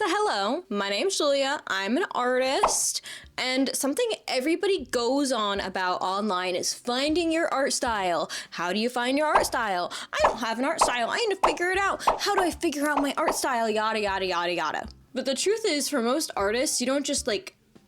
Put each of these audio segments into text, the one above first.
So hello, my name's Julia, I'm an artist, and something everybody goes on about online is finding your art style. How do you find your art style? I don't have an art style, I need to figure it out. How do I figure out my art style? Yada yada yada yada. But the truth is, for most artists, you don't just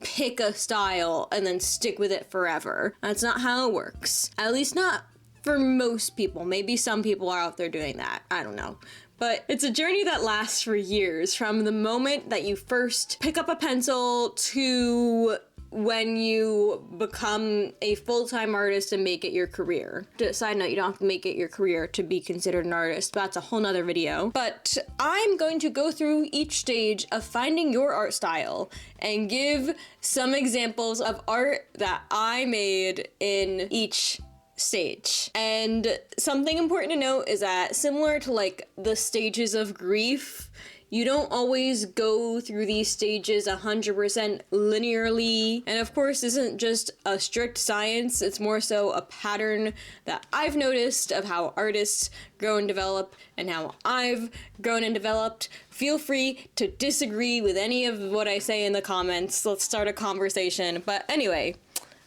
pick a style and then stick with it forever. That's not how it works. At least not for most people. Maybe some people are out there doing that, I don't know. But it's a journey that lasts for years, from the moment that you first pick up a pencil to when you become a full-time artist and make it your career. Side note, you don't have to make it your career to be considered an artist. That's a whole nother video. But I'm going to go through each stage of finding your art style and give some examples of art that I made in each stage. And something important to note is that, similar to the stages of grief, you don't always go through these stages 100% linearly. And of course, this isn't just a strict science, it's more so a pattern that I've noticed of how artists grow and develop and how I've grown and developed. Feel free to disagree with any of what I say in the comments. Let's start a conversation. But anyway,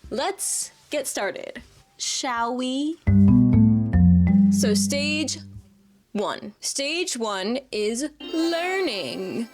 let's get started. Shall we? So stage 1. Stage 1 is learning.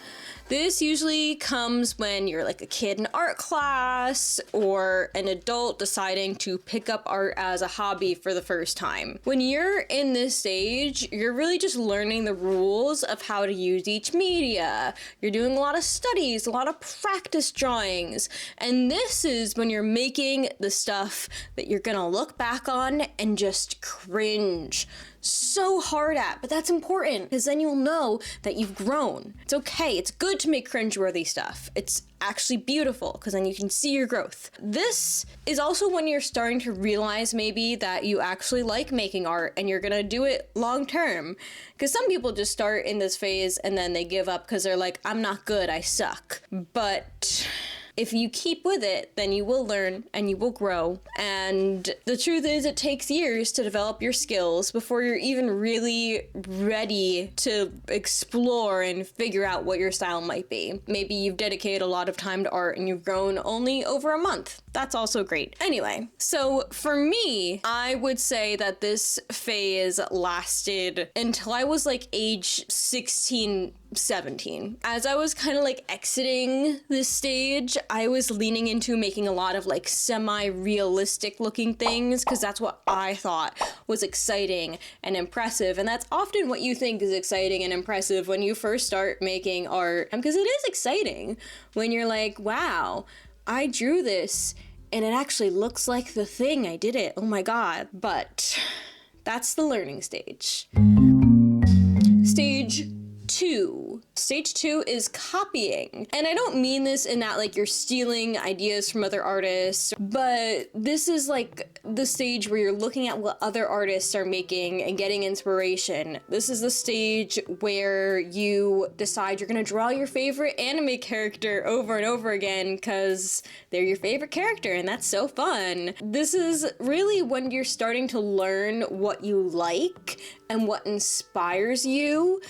This usually comes when you're a kid in art class or an adult deciding to pick up art as a hobby for the first time. When you're in this stage, you're really just learning the rules of how to use each media. You're doing a lot of studies, a lot of practice drawings, and this is when you're making the stuff that you're gonna look back on and just cringe so hard at. But that's important, because then you'll know that you've grown. It's okay, it's good to make cringeworthy stuff. It's actually beautiful, because then you can see your growth. This is also when you're starting to realize maybe that you actually like making art and you're gonna do it long term. Because some people just start in this phase and then they give up because they're like, I'm not good, I suck. But if you keep with it, then you will learn and you will grow. And the truth is, it takes years to develop your skills before you're even really ready to explore and figure out what your style might be. Maybe you've dedicated a lot of time to art and you've grown only over a month. That's also great. Anyway, so for me, I would say that this phase lasted until I was age 16, 17. As I was kind of exiting this stage, I was leaning into making a lot of semi-realistic looking things, because that's what I thought was exciting and impressive. And that's often what you think is exciting and impressive when you first start making art, because it is exciting when you're like, wow, I drew this and it actually looks like the thing. I did it. Oh my God. But that's the learning stage. Stage 2. Stage 2 is copying. And I don't mean this in that you're stealing ideas from other artists, but this is the stage where you're looking at what other artists are making and getting inspiration. This is the stage where you decide you're gonna draw your favorite anime character over and over again because they're your favorite character, and that's so fun. This is really when you're starting to learn what you like and what inspires you,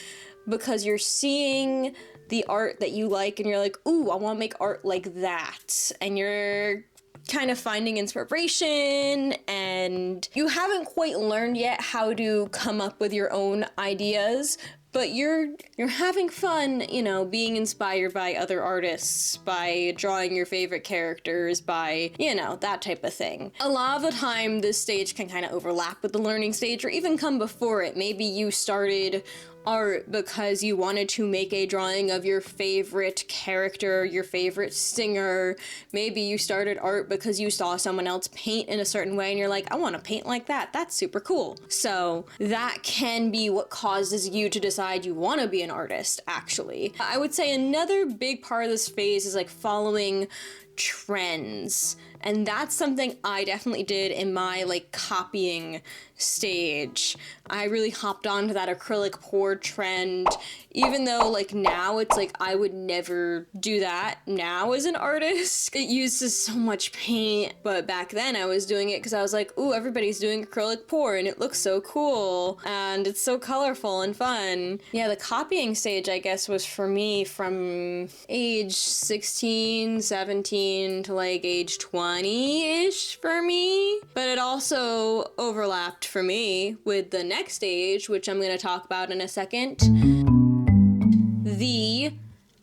because you're seeing the art that you like and you're like, ooh, I want to make art like that. And you're kind of finding inspiration, and you haven't quite learned yet how to come up with your own ideas, but you're having fun, being inspired by other artists, by drawing your favorite characters, by, that type of thing. A lot of the time, this stage can kind of overlap with the learning stage, or even come before it. Maybe you started art because you wanted to make a drawing of your favorite character, your favorite singer. Maybe you started art because you saw someone else paint in a certain way and you're like, I want to paint like that. That's super cool. So that can be what causes you to decide you want to be an artist, actually. I would say another big part of this phase is following trends. And that's something I definitely did in my copying stage. I really hopped onto that acrylic pour trend even though like now it's like I would never do that now as an artist. It uses so much paint, but back then I was doing it because I was like, ooh, everybody's doing acrylic pour and it looks so cool and it's so colorful and fun. Yeah, the copying stage, I guess, was for me from age 16, 17 to like age 20-ish for me. But it also overlapped for me with the next stage, which I'm going to talk about in a second. The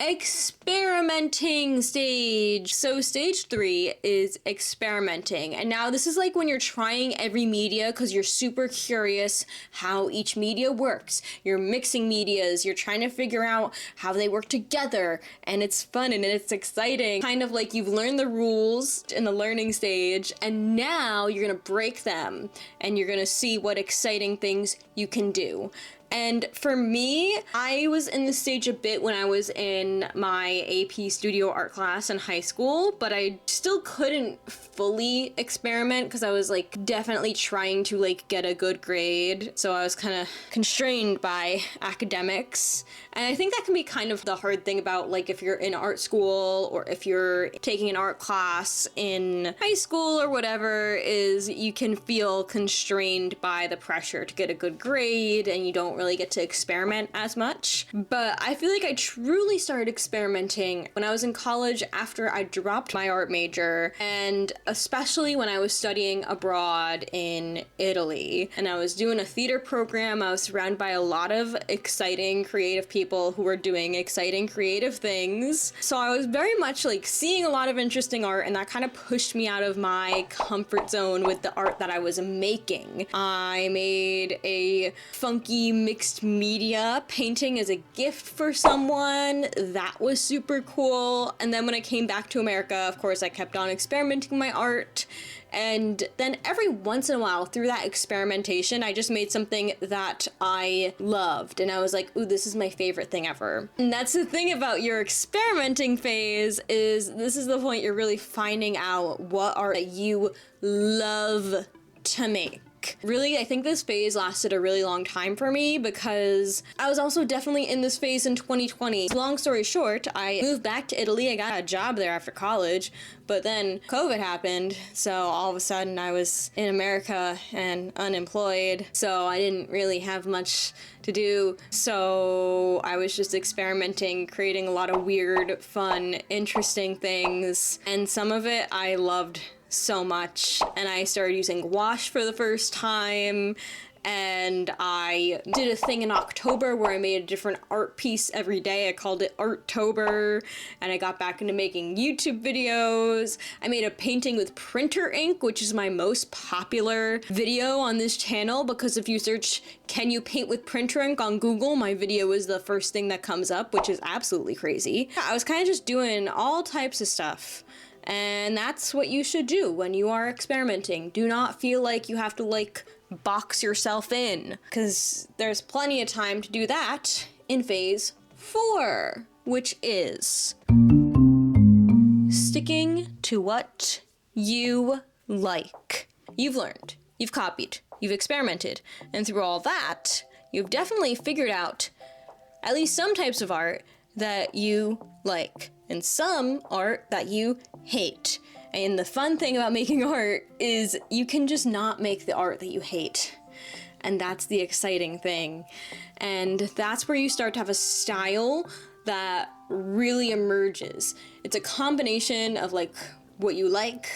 experimenting stage. So stage 3 is experimenting. And now this is like when you're trying every media because you're super curious how each media works. You're mixing medias, you're trying to figure out how they work together, and it's fun and it's exciting. Kind of like you've learned the rules in the learning stage, and now you're gonna break them and you're gonna see what exciting things you can do. And for me, I was in this stage a bit when I was in my AP studio art class in high school, but I still couldn't fully experiment because I was like definitely trying to like get a good grade. So I was kind of constrained by academics. And I think that can be kind of the hard thing about like if you're in art school or if you're taking an art class in high school or whatever, is you can feel constrained by the pressure to get a good grade and you don't really get to experiment as much. But I feel like I truly started experimenting when I was in college after I dropped my art major, and especially when I was studying abroad in Italy and I was doing a theater program. I was surrounded by a lot of exciting creative people who were doing exciting creative things. So I was very much like seeing a lot of interesting art, and that kind of pushed me out of my comfort zone with the art that I was making. I made a funky mixed media painting as a gift for someone. That was super cool. And then when I came back to America, of course, I kept on experimenting my art. And then every once in a while through that experimentation, I just made something that I loved. And I was like, ooh, this is my favorite thing ever. And that's the thing about your experimenting phase, is this is the point you're really finding out what art that you love to make. Really, I think this phase lasted a really long time for me because I was also definitely in this phase in 2020. Long story short, I moved back to Italy. I got a job there after college, but then COVID happened, so all of a sudden I was in America and unemployed, so I didn't really have much to do. So I was just experimenting, creating a lot of weird, fun, interesting things, and some of it I loved so much. And I started using gouache for the first time, and I did a thing in October where I made a different art piece every day. I called it Arttober, and I got back into making YouTube videos. I made a painting with printer ink, which is my most popular video on this channel, because if you search "can you paint with printer ink" on Google, my video is the first thing that comes up, which is absolutely crazy. I was kind of just doing all types of stuff. And that's what you should do when you are experimenting. Do not feel like you have to like box yourself in, because there's plenty of time to do that in phase 4, which is sticking to what you like. You've learned, you've copied, you've experimented, and through all that, you've definitely figured out at least some types of art that you like, and some art that you hate. And the fun thing about making art is you can just not make the art that you hate. And that's the exciting thing. And that's where you start to have a style that really emerges. It's a combination of like what you like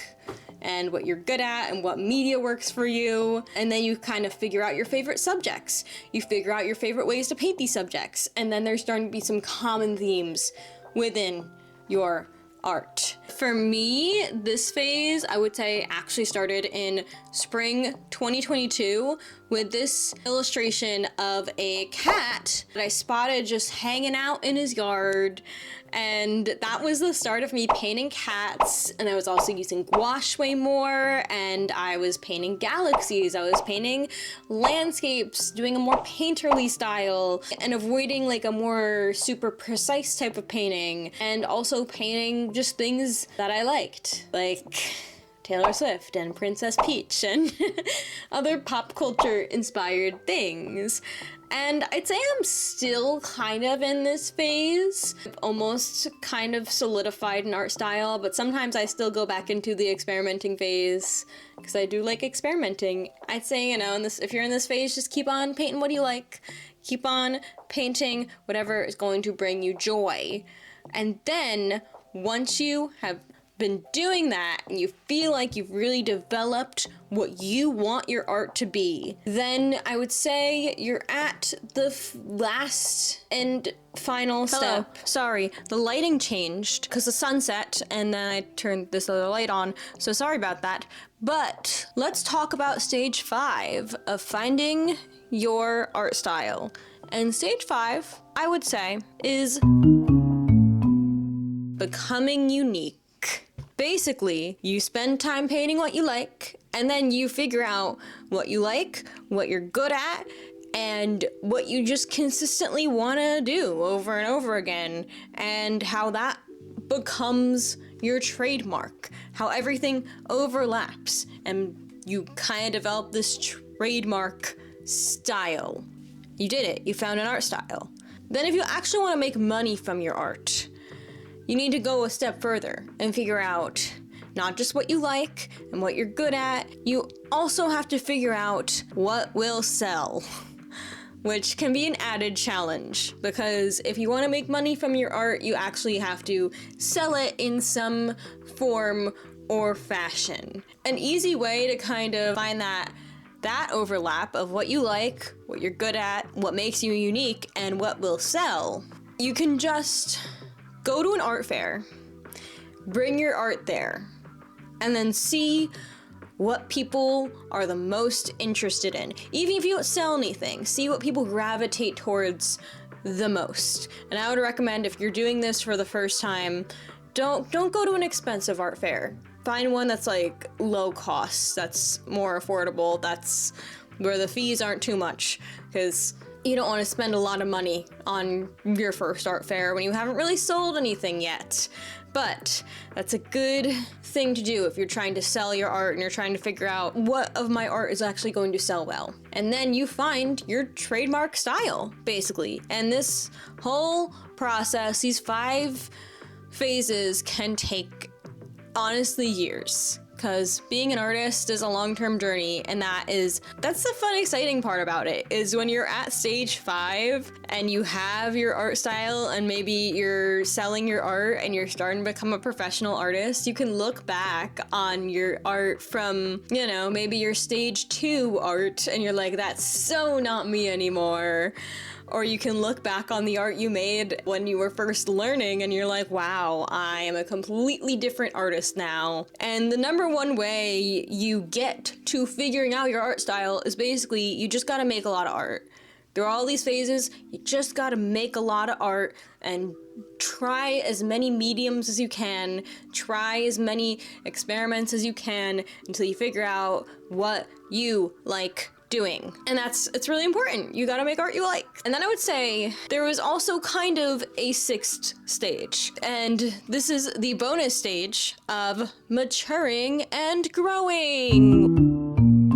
and what you're good at and what media works for you. And then you kind of figure out your favorite subjects. You figure out your favorite ways to paint these subjects. And then there's starting to be some common themes within your art. For me, this phase, I would say, actually started in spring 2022 with this illustration of a cat that I spotted just hanging out in his yard. And that was the start of me painting cats. And I was also using gouache way more, and I was painting galaxies. I was painting landscapes, doing a more painterly style, and avoiding like a more super precise type of painting, and also painting just things that I liked, like Taylor Swift and Princess Peach and other pop culture inspired things. And I'd say I'm still kind of in this phase. I've almost kind of solidified an art style, but sometimes I still go back into the experimenting phase because I do like experimenting. I'd say, you know, if you're in this phase, just keep on painting what you like. Keep on painting whatever is going to bring you joy. And then once you have been doing that and you feel like you've really developed what you want your art to be, then I would say you're at the last and final step. Sorry, the lighting changed because the sun set and then I turned this other light on, so sorry about that. But let's talk about stage 5 of finding your art style. And stage 5, I would say, is becoming unique. Basically, you spend time painting what you like, and then you figure out what you like, what you're good at, and what you just consistently want to do over and over again, and how that becomes your trademark, how everything overlaps, and you kind of develop this trademark style. You did it. You found an art style. Then if you actually want to make money from your art, you need to go a step further and figure out not just what you like and what you're good at, you also have to figure out what will sell, which can be an added challenge because if you want to make money from your art, you actually have to sell it in some form or fashion. An easy way to kind of find that overlap of what you like, what you're good at, what makes you unique, and what will sell, you can just go to an art fair, bring your art there, and then see what people are the most interested in. Even if you don't sell anything, see what people gravitate towards the most. And I would recommend if you're doing this for the first time, don't go to an expensive art fair. Find one that's like low cost, that's more affordable, that's where the fees aren't too much, because you don't want to spend a lot of money on your first art fair when you haven't really sold anything yet. But that's a good thing to do if you're trying to sell your art and you're trying to figure out what of my art is actually going to sell well. And then you find your trademark style, basically. And this whole process, these 5 phases, can take honestly years. Because being an artist is a long-term journey, and that's the fun, exciting part about it, is when you're at stage 5 and you have your art style and maybe you're selling your art and you're starting to become a professional artist, you can look back on your art from, you know, maybe your stage 2 art and you're like, that's so not me anymore. Or you can look back on the art you made when you were first learning and you're like, wow, I am a completely different artist now. And the number one way you get to figuring out your art style is basically you just gotta make a lot of art. Through all these phases, you just gotta make a lot of art and try as many mediums as you can, try as many experiments as you can until you figure out what you like doing. And it's really important. You gotta make art you like. And then I would say there was also kind of a 6th stage. And this is the bonus stage of maturing and growing.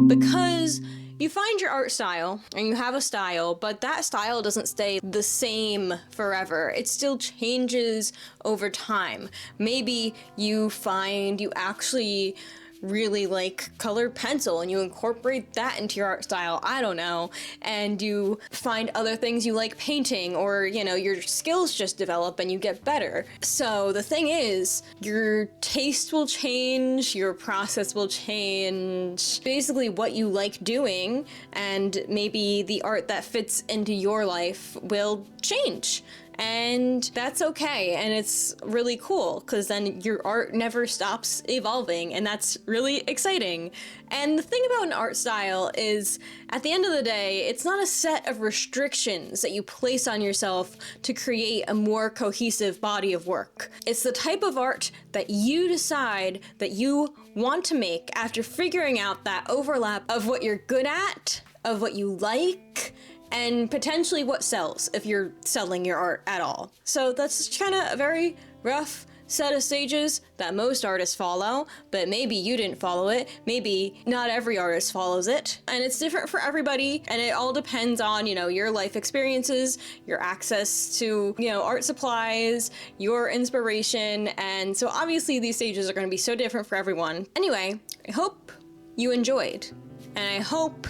Because you find your art style and you have a style, but that style doesn't stay the same forever. It still changes over time. Maybe you find you actually really like colored pencil and you incorporate that into your art style, I don't know, and you find other things you like painting, or you know, your skills just develop and you get better. So the thing is, your taste will change, your process will change, basically what you like doing, and maybe the art that fits into your life will change. And that's okay, and it's really cool, because then your art never stops evolving, and that's really exciting. And the thing about an art style is, at the end of the day, it's not a set of restrictions that you place on yourself to create a more cohesive body of work. It's the type of art that you decide that you want to make after figuring out that overlap of what you're good at, of what you like, and potentially what sells if you're selling your art at all. So that's kind of a very rough set of stages that most artists follow, but maybe you didn't follow it. Maybe not every artist follows it. And it's different for everybody, and it all depends on, your life experiences, your access to, art supplies, your inspiration, and so obviously these stages are going to be so different for everyone. Anyway, I hope you enjoyed, and I hope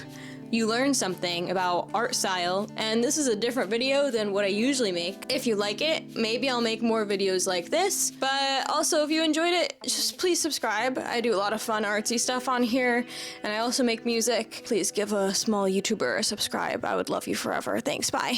you learned something about art style, and this is a different video than what I usually make. If you like it, maybe I'll make more videos like this, but also if you enjoyed it, just please subscribe. I do a lot of fun artsy stuff on here, and I also make music. Please give a small YouTuber a subscribe. I would love you forever. Thanks, bye.